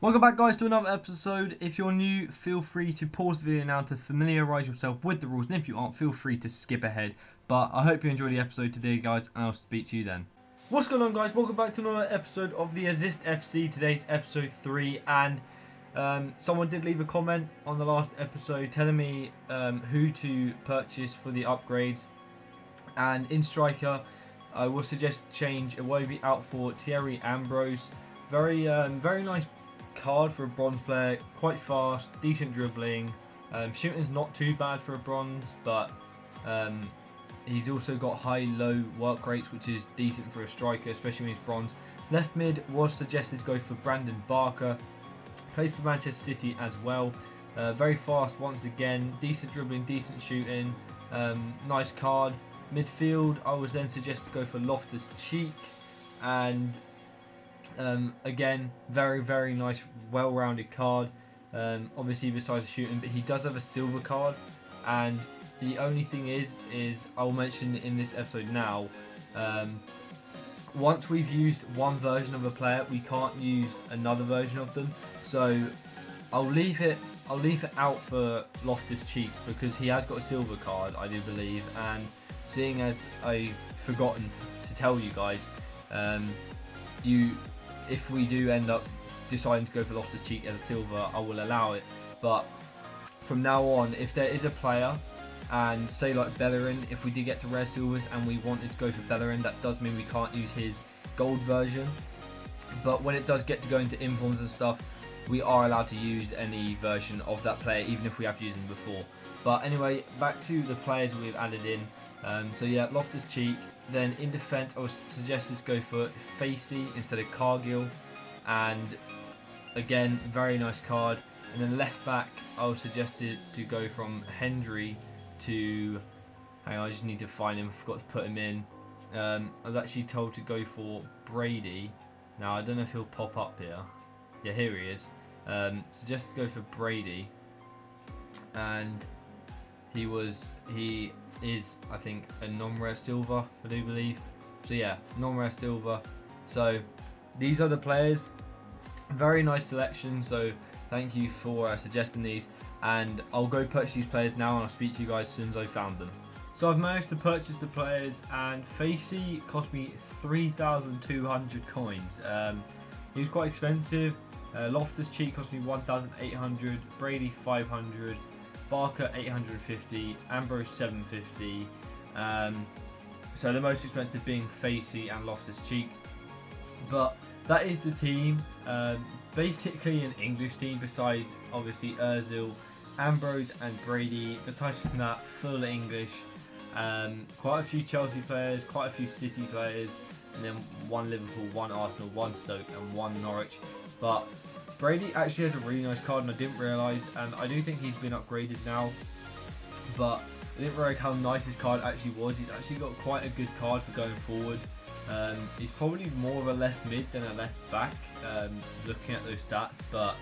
Welcome back, guys, to another episode. If you're new, feel free to pause the video now to familiarise yourself with the rules, and if you aren't, feel free to skip ahead. But I hope you enjoyed the episode today, guys, and I'll speak to you then. What's going on, guys? Welcome back to another episode of the Özzist FC. Today's episode 3, and someone did leave a comment on the last episode telling me who to purchase for the upgrades. And in Striker, I will suggest change Iwobi out for Thierry Ambrose. Very nice card for a bronze player, quite fast, decent dribbling, shooting's not too bad for a bronze, but he's also got high-low work rates, which is decent for a striker, especially when he's bronze. Left mid was suggested to go for Brandon Barker, plays for Manchester City as well. Very fast once again, decent dribbling, decent shooting, nice card. Midfield, I was then suggested to go for Loftus-Cheek, and again, very nice, well-rounded card. Obviously, besides the shooting, but he does have a silver card. And the only thing is I'll mention in this episode now. Once we've used one version of a player, we can't use another version of them. So I'll leave it out for Loftus-Cheek because he has got a silver card, I do believe. And seeing as I've forgotten to tell you guys, if we do end up deciding to go for Loftus-Cheek as a silver, I will allow it. But from now on, if there is a player, and say like Bellerin, if we did get to rare silvers and we wanted to go for Bellerin, that does mean we can't use his gold version. But when it does get to go into informs and stuff, we are allowed to use any version of that player, even if we have used them before. But anyway, back to the players we've added in. So yeah, Loftus-Cheek. Then in defence, I would suggest to go for Facey instead of Cargill. And again, very nice card. And then left back, I was suggested to go from Hendry to... Hang on, I just need to find him. I forgot to put him in. I was actually told to go for Brady. Now, I don't know if he'll pop up here. Yeah, here he is. Suggested to go for Brady. And he is, I think, a non-rare silver, I do believe. So yeah, non-rare silver. So these are the players. Very nice selection, so thank you for suggesting these. And I'll go purchase these players now, and I'll speak to you guys as soon as I found them. So I've managed to purchase the players, and Facey cost me 3,200 coins. He was quite expensive. Loftus-Cheek cost me 1,800, Brady 500, Barker 850, Ambrose 750. So the most expensive being Facey and Loftus-Cheek. But that is the team. Basically an English team, besides obviously Ozil, Ambrose and Brady. Besides from that, full English. Quite a few Chelsea players, quite a few City players, and then one Liverpool, one Arsenal, one Stoke and one Norwich. But Brady actually has a really nice card, and I didn't realise, and I do think he's been upgraded now, but I didn't realise how nice his card actually was. He's actually got quite a good card for going forward. He's probably more of a left mid than a left back, looking at those stats, but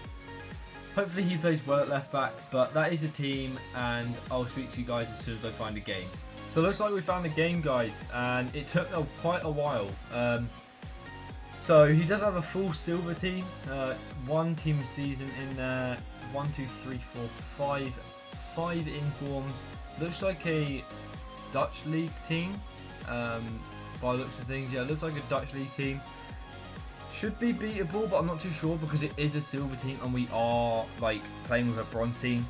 hopefully he plays well at left back. But that is a team, and I'll speak to you guys as soon as I find a game. So it looks like we found a game, guys, and it took quite a while. So he does have a full silver team, one team season in there, 1, 2, 3, 4, 5 informs. Looks like a Dutch league team, by the looks of things. Yeah, it looks like a Dutch league team. Should be beatable, but I'm not too sure because it is a silver team and we are like playing with a bronze team.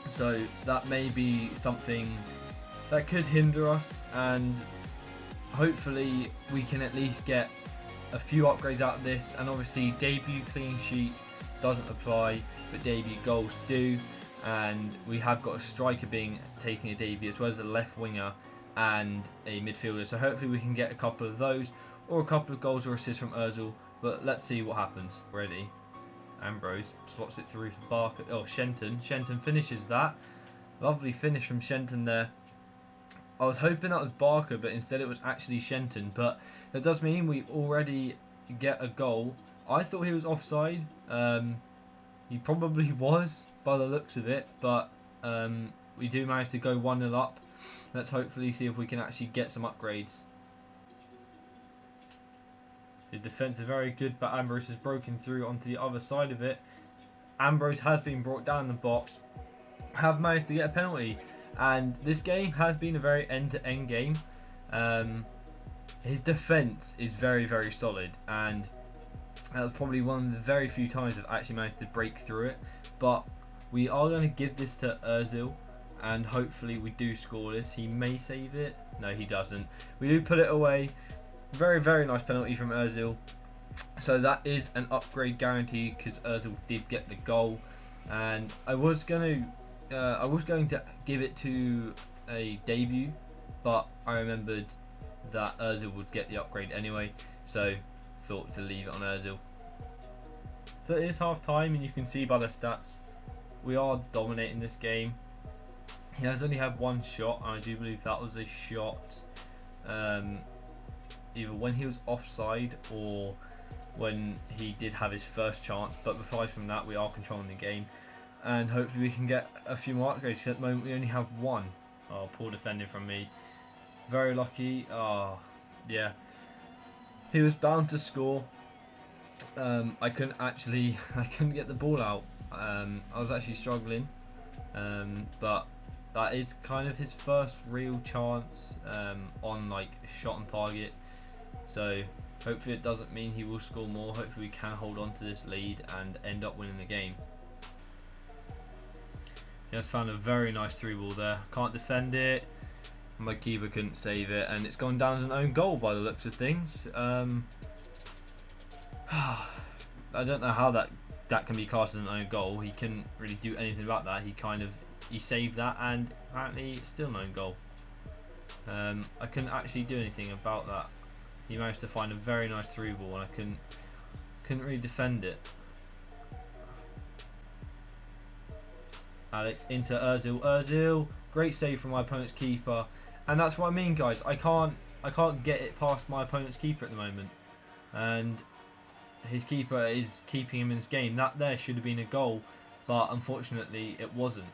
So that may be something that could hinder us, and hopefully we can at least get a few upgrades out of this. And obviously debut clean sheet doesn't apply, but debut goals do, and we have got a striker taking a debut, as well as a left winger and a midfielder. So hopefully we can get a couple of those, or a couple of goals or assists from Ozil. But let's see what happens. Ready, Ambrose slots it through for Barker. Oh, Shenton finishes that. Lovely finish from Shenton there. I was hoping that was Barker, but instead it was actually Shenton. But that does mean we already get a goal. I thought he was offside. He probably was by the looks of it, but we do manage to go 1-0 up. Let's hopefully see if we can actually get some upgrades. The defence is very good, but Ambrose has broken through onto the other side of it. Ambrose has been brought down the box, have managed to get a penalty, and this game has been a very end-to-end game. His defence is very, very solid, and that was probably one of the very few times I've actually managed to break through it. But we are going to give this to Özil, and hopefully we do score this. He may save it. No, he doesn't. We do put it away. Very, very nice penalty from Özil. So that is an upgrade guarantee because Özil did get the goal. And I was going to give it to a debut, but I remembered that Özil would get the upgrade anyway, so thought to leave it on Özil. So it is half time, and you can see by the stats we are dominating this game. He has only had one shot, and I do believe that was a shot either when he was offside or when he did have his first chance. But aside from that, we are controlling the game, and hopefully we can get a few more upgrades. At the moment we only have one. Oh, poor defending from me. Very lucky. Oh, yeah. He was bound to score. I couldn't get the ball out. I was actually struggling. But that is kind of his first real chance on like shot on target. So hopefully it doesn't mean he will score more. Hopefully we can hold on to this lead and end up winning the game. He has found a very nice through ball there. Can't defend it. My keeper couldn't save it, and it's gone down as an own goal by the looks of things. I don't know how that can be classed as an own goal. He couldn't really do anything about that. He saved that, and apparently it's still an own goal. I couldn't actually do anything about that. He managed to find a very nice through ball, and I couldn't really defend it. Alex into Özil. Özil, great save from my opponent's keeper. And that's what I mean, guys. I can't get it past my opponent's keeper at the moment, and his keeper is keeping him in this game. That there should have been a goal, but unfortunately it wasn't.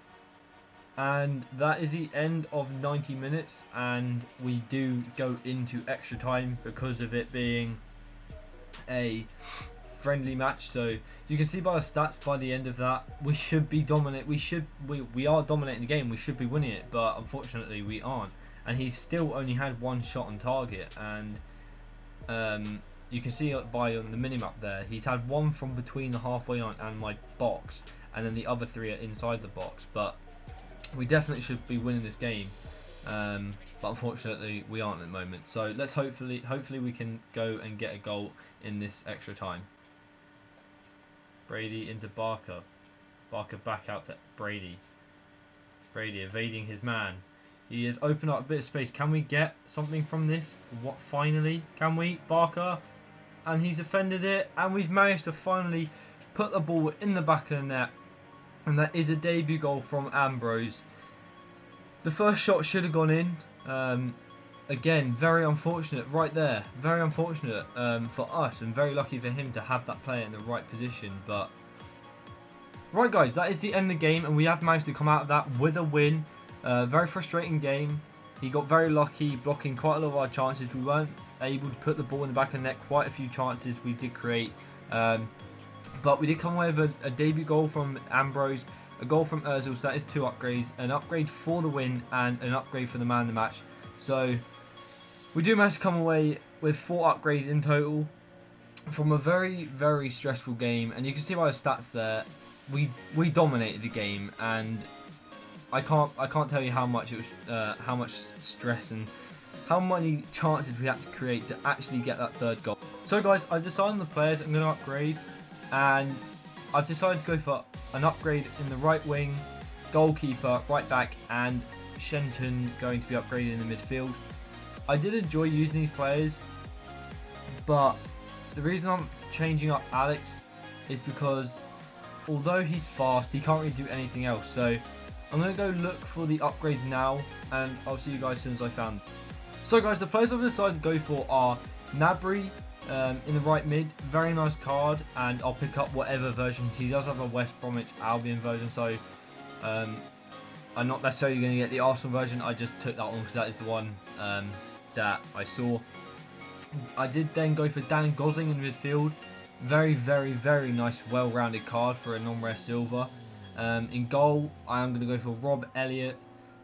And that is the end of 90 minutes, and we do go into extra time because of it being a friendly match. So you can see by the stats, by the end of that, we should be dominant. We are dominating the game. We should be winning it, but unfortunately we aren't. And he's still only had one shot on target, and you can see by on the minimap there, he's had one from between the halfway line and my box, and then the other three are inside the box. But we definitely should be winning this game, but unfortunately we aren't at the moment. So let's hopefully we can go and get a goal in this extra time. Brady into Barker. Barker back out to Brady. Brady evading his man. He has opened up a bit of space. Can we get something from this? What, finally? Can we? Barker. And he's defended it. And we've managed to finally put the ball in the back of the net. And that is a debut goal from Ambrose. The first shot should have gone in. Again, very unfortunate right there. Very unfortunate for us, and very lucky for him to have that player in the right position. But right, guys, that is the end of the game, and we have managed to come out of that with a win. Very frustrating game. He got very lucky blocking quite a lot of our chances. We weren't able to put the ball in the back of the net. Quite a few chances we did create, but we did come away with a debut goal from Ambrose, a goal from Özil. So that is 2 upgrades, an upgrade for the win and an upgrade for the man of the match. So we do manage to come away with 4 upgrades in total from a very, very stressful game. And you can see by the stats there, we dominated the game, and I can't tell you how much it was, how much stress and how many chances we had to create to actually get that 3rd goal. So guys, I've decided on the players I'm going to upgrade, and I've decided to go for an upgrade in the right wing, goalkeeper, right back, and Shenton going to be upgraded in the midfield. I did enjoy using these players, but the reason I'm changing up Alex is because although he's fast, he can't really do anything else. So I'm going to go look for the upgrades now, and I'll see you guys as soon as I found them. So guys, the players I've decided to go for are Gnabry in the right mid. Very nice card, and I'll pick up whatever version. He does have a West Bromwich Albion version, so I'm not necessarily going to get the Arsenal version. I just took that one because that is the one that I saw. I did then go for Goulding in midfield. Very, very, very nice, well-rounded card for a non-rare silver. In goal, I am going to go for Elliot.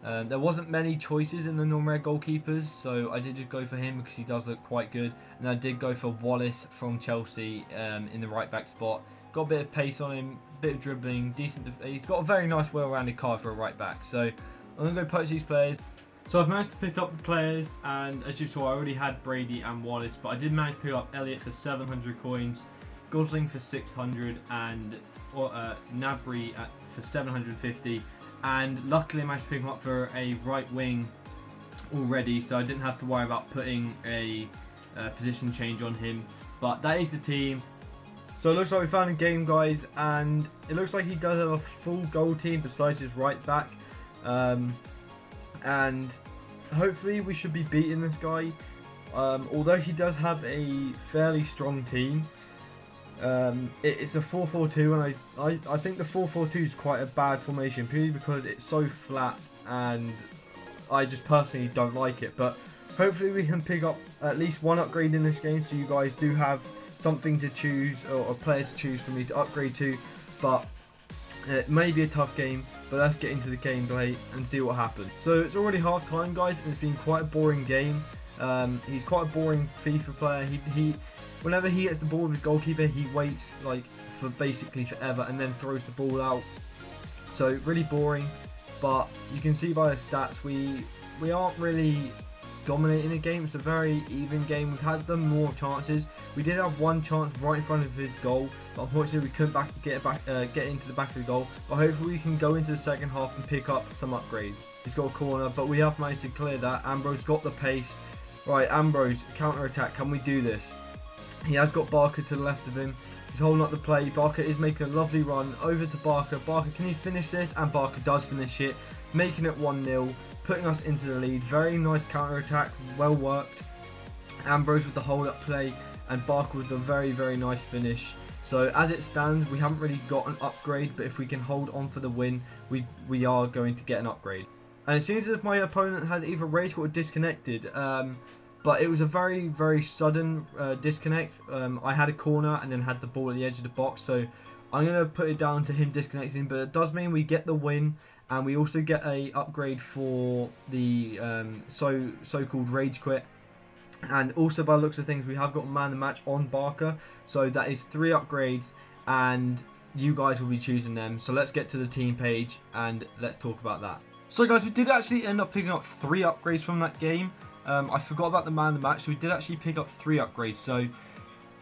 There wasn't many choices in the non-rare goalkeepers, so I did just go for him because he does look quite good. And I did go for Wallace from Chelsea in the right-back spot. Got a bit of pace on him, bit of dribbling, decent. He's got a very nice, well-rounded card for a right-back. So I'm going to go purchase these players. So I've managed to pick up the players, and as you saw, I already had Brady and Wallace, but I did manage to pick up Elliot for 700 coins, Goulding for 600, and Nabry for 750. And luckily I managed to pick him up for a right wing already, so I didn't have to worry about putting a position change on him. But that is the team. So it looks like we found a game, guys, and it looks like he does have a full goal team besides his right back. And hopefully we should be beating this guy. Although he does have a fairly strong team. It's a 4-4-2, and I think the 4-4-2 is quite a bad formation, purely because it's so flat, and I just personally don't like it. But hopefully we can pick up at least one upgrade in this game, so you guys do have something to choose, or a player to choose for me to upgrade to. But it may be a tough game, but let's get into the gameplay and see what happens. So it's already half time, guys, and it's been quite a boring game. He's quite a boring FIFA player. Whenever he gets the ball with his goalkeeper, he waits like for basically forever and then throws the ball out. So really boring. But you can see by the stats, we aren't really dominating the game. It's a very even game. We've had them more chances. We did have one chance right in front of his goal, but unfortunately we couldn't get into the back of the goal. But hopefully we can go into the second half and pick up some upgrades. He's got a corner, but we have managed to clear that. Ambrose got the pace. Right, Ambrose, counter attack. Can we do this? He has got Barker to the left of him. He's holding up the play. Barker is making a lovely run over to Barker. Barker, can he finish this? And Barker does finish it, making it 1-0, putting us into the lead. Very nice counter attack, well worked. Ambrose with the hold up play, and Barker with a very, very nice finish. So as it stands, we haven't really got an upgrade, but if we can hold on for the win, we are going to get an upgrade. And it seems as if my opponent has either rage quit or disconnected. But it was a very, very sudden disconnect. I had a corner and then had the ball at the edge of the box. So I'm going to put it down to him disconnecting. But it does mean we get the win. And we also get a upgrade for the so-called rage quit. And also by the looks of things, we have got man the match on Barker. So that is 3 upgrades. And you guys will be choosing them. So let's get to the team page and let's talk about that. So guys, we did actually end up picking up 3 upgrades from that game. I forgot about the man of the match, so we did actually pick up 3 upgrades. So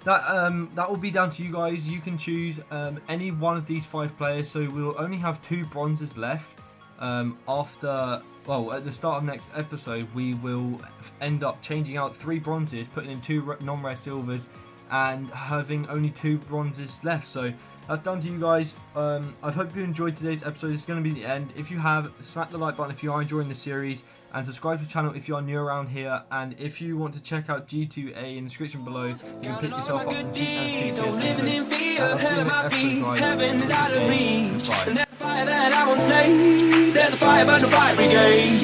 that will be down to you guys. You can choose any one of these 5 players. So we will only have 2 bronzes left. At the start of next episode, we will end up changing out 3 bronzes, putting in 2 non-rare silvers, and having only 2 bronzes left. So that's down to you guys. I hope you enjoyed today's episode. This is going to be the end. If you have, smack the like button if you are enjoying the series, and subscribe to the channel if you are new around here. And if you want to check out G2A in the description below, you can pick yourself up from G2A. I'll see you in the next episode, guys. Fire that I won't slay. There's a fire but no fire brigade.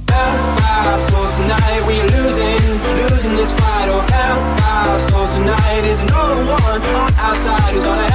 So tonight we losing this fight. Oh, so tonight is no one outside who's gonna